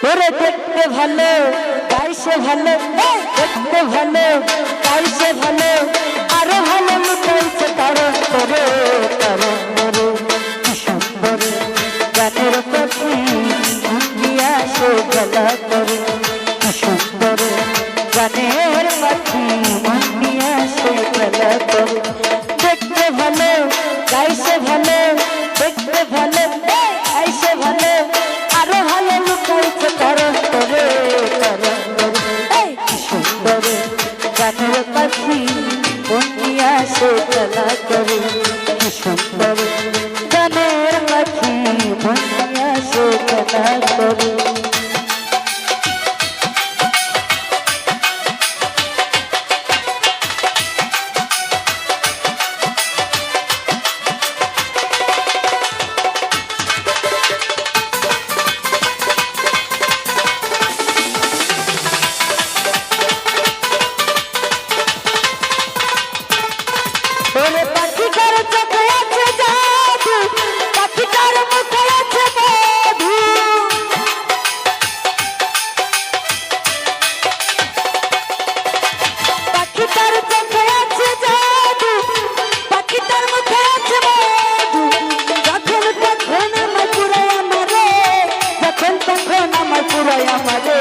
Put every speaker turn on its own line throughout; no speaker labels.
ওরে দেখতে ভালো গাইছে ভালো, দেখতে ভালো গাইছে ভালো, আরো ভালো লুকাইছে কারণ করে কারণ করে। কি সুন্দর গানের পাখি দিয়া সে গলা করে, কি সুন্দর গানের পাখি দিয়া সে গলা করে। দেখতে ভালো গাইছে ভালো, দেখতে ভালো গাইছে ভালো, আরো ভালো লুকাইছে কারণ করে কারণ করে। কি সুন্দর গানের পাখি বন্দিয়া সে খেলা করে, কি সুন্দর গানের পাখি বন্দিয়া সে খেলা করে। ওরে পাখিটার চোখে আছে জাদু, পাখিটার মুখে আছে মধু, পাখিটার চোখে আছে জাদু, পাখিটার মুখে আছে মধু। যখন তখন আমার পুরাই আমারে, যখন তখন আমার পুরাই আমারে,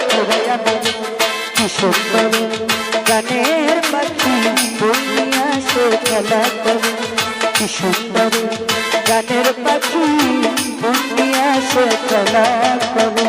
পুরাই আমারে। কি সুন্দর গানের পাখি বন্দিয়া সে খেলা করে, কি সুন্দর গানের পাখি বন্দিয়া সে খেলা করে।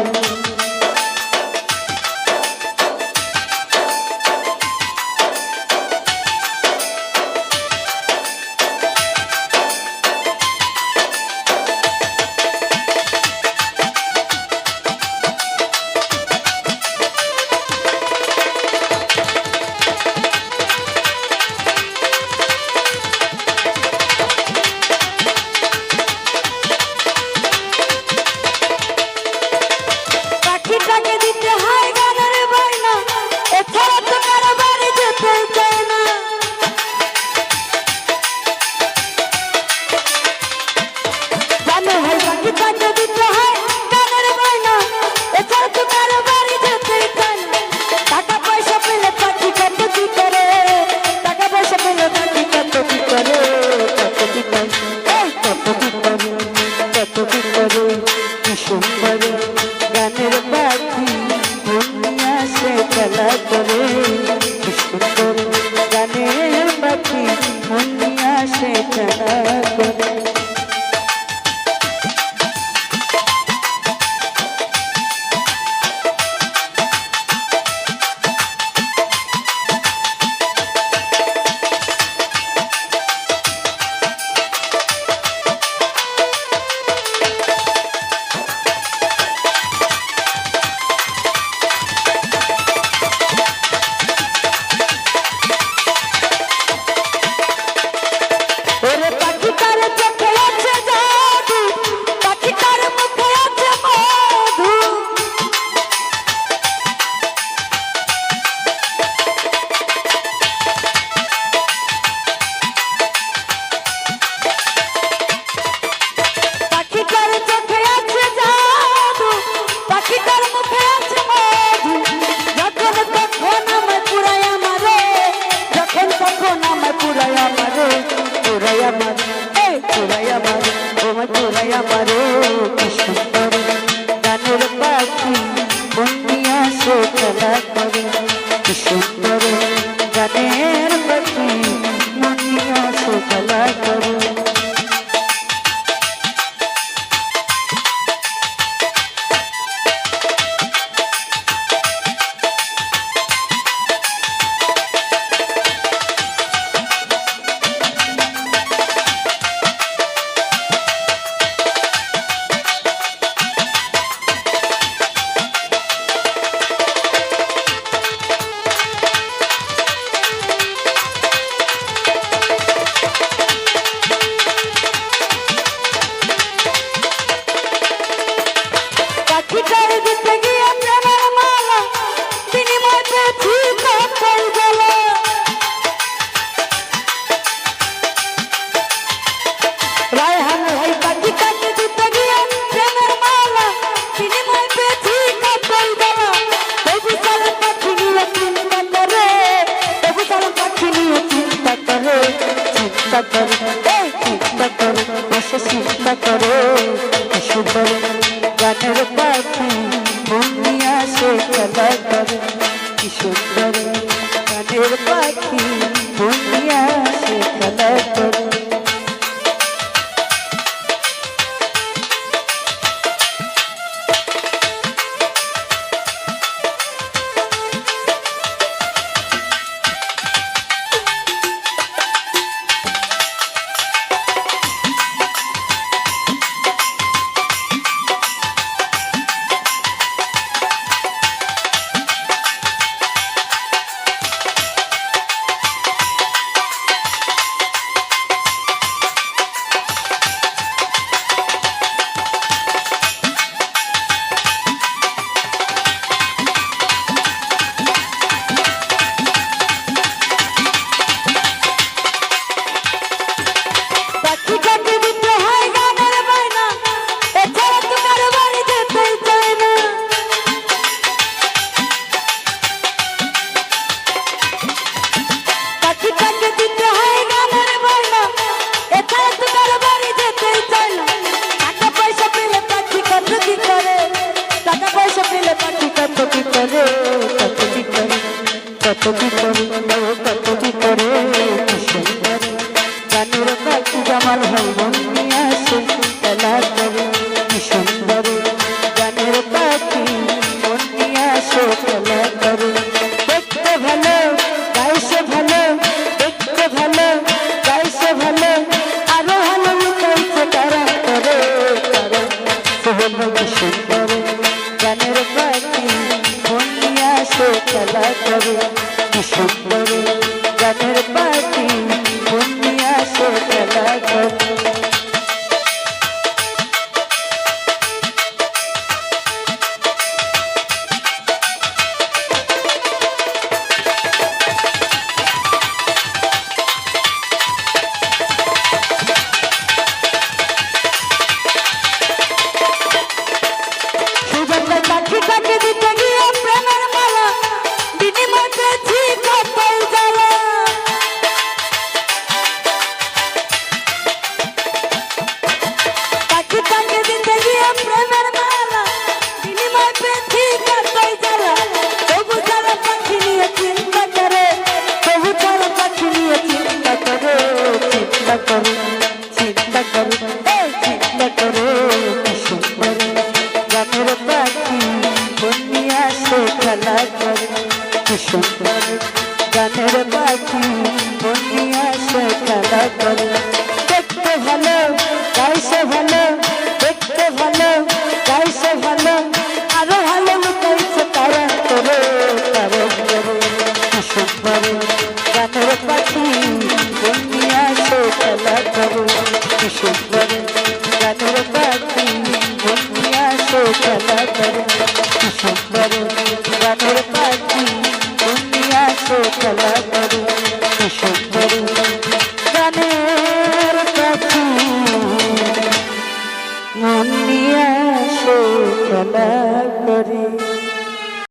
পাখিটাকে দিতে হয় গানের বায়না, এছাড়া তো কারো বাড়ি যেতে চায় না। জানো ভাই পাখিটাকে দিতে হয় গানের বায়না, এছাড়া তো কারো বাড়ি যেতে চায় না। টাকা পয়সা পেলে পাখি কত কি করে, টাকা পয়সা পেলে পাখি কত কি করে, কত কি করে, কত কি করে, কত কি করে। কি সুন্দর গানের পাখি বন্দিয়া সে খেলা করে, কি সুন্দর গানের পাখি বন্দিয়া সে খেলা করে। ওরে পাখিটার চোখে আছে জাদু, পাখিটার মুখে আছে মধু, পাখিটার চোখে আছে জাদু, পাখিটার মুখে আছে মধু। যখন তখন আমার পুরাই আমারে, যখন তখন আমার পুরাই আমারে, পুরাই আমার, পুরাই আমার, তোমার পুরাই আমারে। কি সুন্দর গানের পাখি বন্দিয়া সে খেলা করে, কি সুন্দর গানের পাখি বন্দিয়া সে খেলা করে। পাখিটার দিতে গিয়ে প্রেমের মালা, বিনিময় পেয়েছি কপাল জ্বালা। রায়হান ভাই পাখিটাকে দিতে গিয়ে প্রেমের মালা, বিনিময় পেয়েছি গানের পাখি মন নিয়ে আসে খেলা করে কি সুন্দর গানের পাখি মন নিয়ে আসে খেলা করে কত কি করে কি সুন্দর গানের পাখি জামাল ভাই বোন নিয়ে আসে খেলা করে কি সুন্দর গানের পাখি বোন নিয়ে আসে খেলা করে দেখতে ভালো গাইছে ভালো দেখতে ভালো গাইছে ভালো আরো ভালো লুকাইছে তারা করে কি সুন্দর গানের পাখি বোন নিয়ে আসে খেলা করে কি সুন্দর গানের পাখি মন নিয়ে আসে খেলা করে চিন্তা করো কি সুন্দর গানের পাখি মন নিয়ে আসে খেলা করে কি সুন্দর গানের পাখি মন নিয়ে আসে খেলা করে দেখতে ভালো গাইছে ভালো দেখতে ভালো গাইছে ভালো আরো ভালো লুকাইছে তারা করে কি সুন্দর গানের পাখি মন নিয়ে আসে খেলা করে কি সুন্দর গানের পাখি মন নিয়ে আসে খেলা করে কি সুন্দর গানের পাখি মন নিয়ে আসে খেলা করে কি সুন্দর